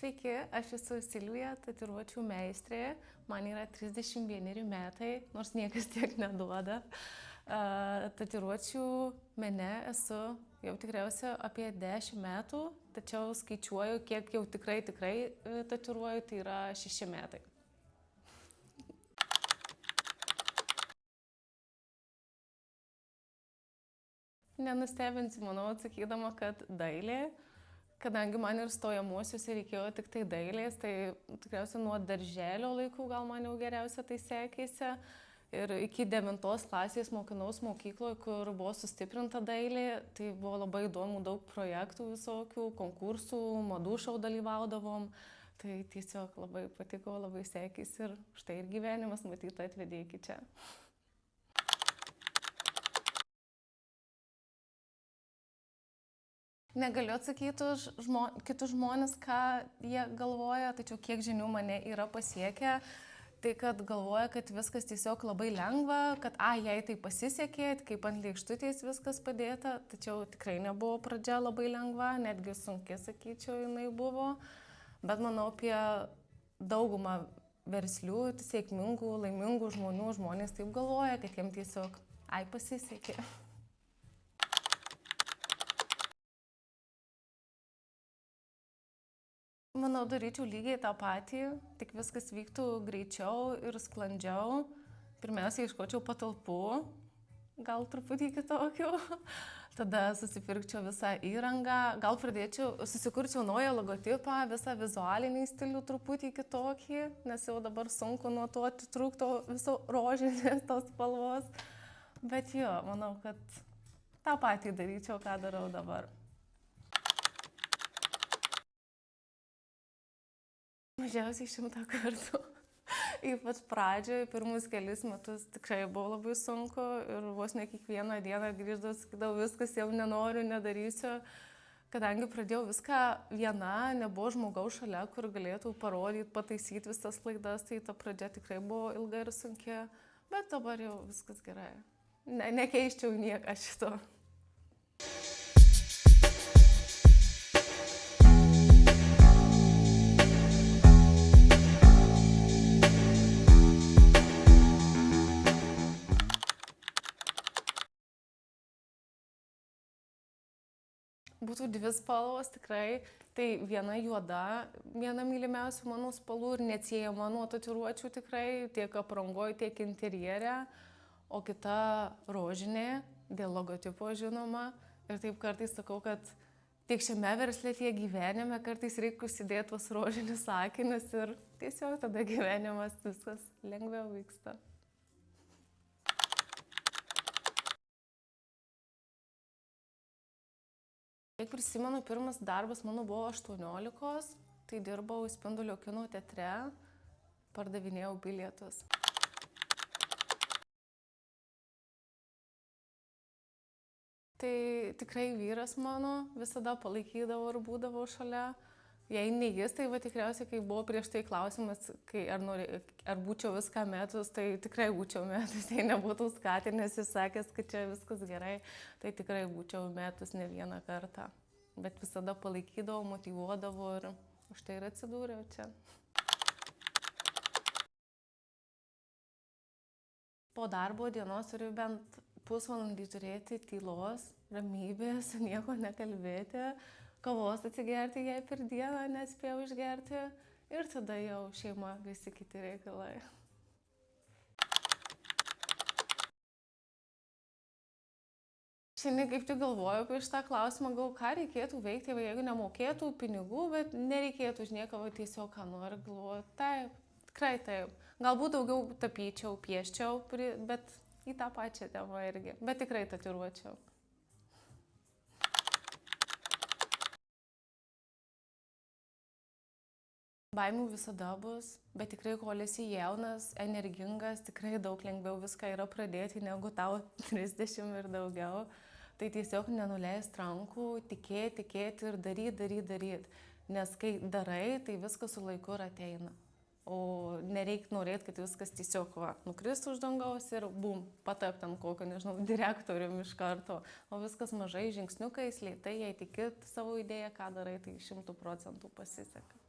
Sveiki, aš esu Silvija, tatuiruočių meistrė, man yra 31 metai, nors niekas tiek neduoda. Tatuiruočių mene esu jau tikriausiai apie 10 metų, tačiau skaičiuoju, kiek jau tikrai tatuiruoju, tai yra 6 metai. Nenustebinsiu, manau, atsakydama, kad dailė. Kadangi man ir stojamuosiuose reikėjo tik tai dailės, tai tikriausiai nuo darželio laikų gal man jau geriausia tai sekėsi. Ir iki 9 klasės mokinaus mokykloje, kur buvo sustiprinta dailė, tai buvo labai įdomu, daug projektų visokių, konkursų, madų šou dalyvaudavom. Tai tiesiog labai patiko, labai sekėsi ir štai ir gyvenimas matyt atvedė iki čia. Negaliu atsakyti už kitus žmonės, ką jie galvoja, tačiau kiek žinių mane yra pasiekę, tai kad galvoja, kad viskas tiesiog labai lengva, kad jai tai pasisekė, kaip ant lėkštutės viskas padėta, tačiau tikrai nebuvo pradžia labai lengva, netgi sunki, sakyčiau, jinai buvo, bet manau apie daugumą verslių, sėkmingų, laimingų žmonių, žmonės taip galvoja, kad jiems tiesiog pasisekė. Manau, daryčiau lygiai tą patį, tik viskas vyktų greičiau ir sklandžiau. Pirmiausia, ieškočiau patalpų, gal truputį kitokių. Tada susipirkčiau visą įrangą, gal susikurčiau naują logotipą, visą vizualinį stilių truputį kitokį, nes jau dabar sunku nuo to atitrūkto viso rožinės tos spalvos. Bet jo, manau, kad tą patį daryčiau, ką darau dabar. Mažiausiai 100 kartų. Ypač pradžioje, pirmus kelis metus tikrai buvo labai sunku ir vos ne kiekvieną dieną grįždavau, sakydavau, viskas jau nenoriu, nedarysiu. Kadangi pradėjau viską viena, nebuvo žmogaus šalia, kur galėtų parodyti, pataisyti visas klaidas, tai ta pradžia tikrai buvo ilga ir sunki, bet dabar jau viskas gerai. Nekeiščiau nieką šito. Būtų 2 spalvos tikrai, tai viena juoda, viena mylimiausių mano spalvų ir neatsiejama nuo tatuiruočių tikrai, tiek aprangoje, tiek interjere, o kita rožinė, dėl logotipo žinoma. Ir taip kartais sakau, kad tiek šiame versle, tiek gyvenime kartais reikia užsidėti tuos rožinius akinius ir tiesiog tada gyvenimas viskas lengviau vyksta. Kiek prisimenu, pirmas darbas mano buvo 18, tai dirbau Spindulio kino teatre, pardavinėjau bilietus. Tai tikrai vyras mano visada palaikydavo ir būdavo šalia. Jei ne jis, tai tikriausiai, kai buvo prieš tai klausimas, ar būčiau viską metus, tai tikrai būčiau metus, tai nebūtų skatinęs ir sakęs, kad čia viskas gerai, tai tikrai būčiau metus ne vieną kartą. Bet visada palaikydavo, motyvuodavo ir už tai ir atsidūriau čia. Po darbo dienos turiu bent pusvalandį turėti tylos, ramybės, nieko nekalbėti. Kavos atsigerti jai per dieną, nespėjau išgerti ir tada jau šeima, visi kiti reikalai. Šiandien kaip tik galvoju apie šitą klausimą, ką reikėtų veikti, jeigu nemokėtų pinigų, bet nereikėtų už nieką, tiesiog ką nori, galvoju, taip, tikrai taip. Galbūt daugiau tapyčiau, pieščiau, bet į tą pačią temą irgi, bet tikrai tatuiruočiau. Baimių visada bus, bet tikrai kol esi jaunas, energingas, tikrai daug lengviau viską yra pradėti negu tau 30 ir daugiau. Tai tiesiog nenuleist rankų, tikėti ir daryt. Nes kai darai, tai viskas su laiku ir ateina. O nereikia norėti, kad viskas tiesiog nukristų už dangaus ir bum, patapti ant kokio, nežinau, direktorium iš karto. O viskas mažai žingsniukais, lėtai, jei tikit savo idėją, ką darai, tai 100% pasiseka.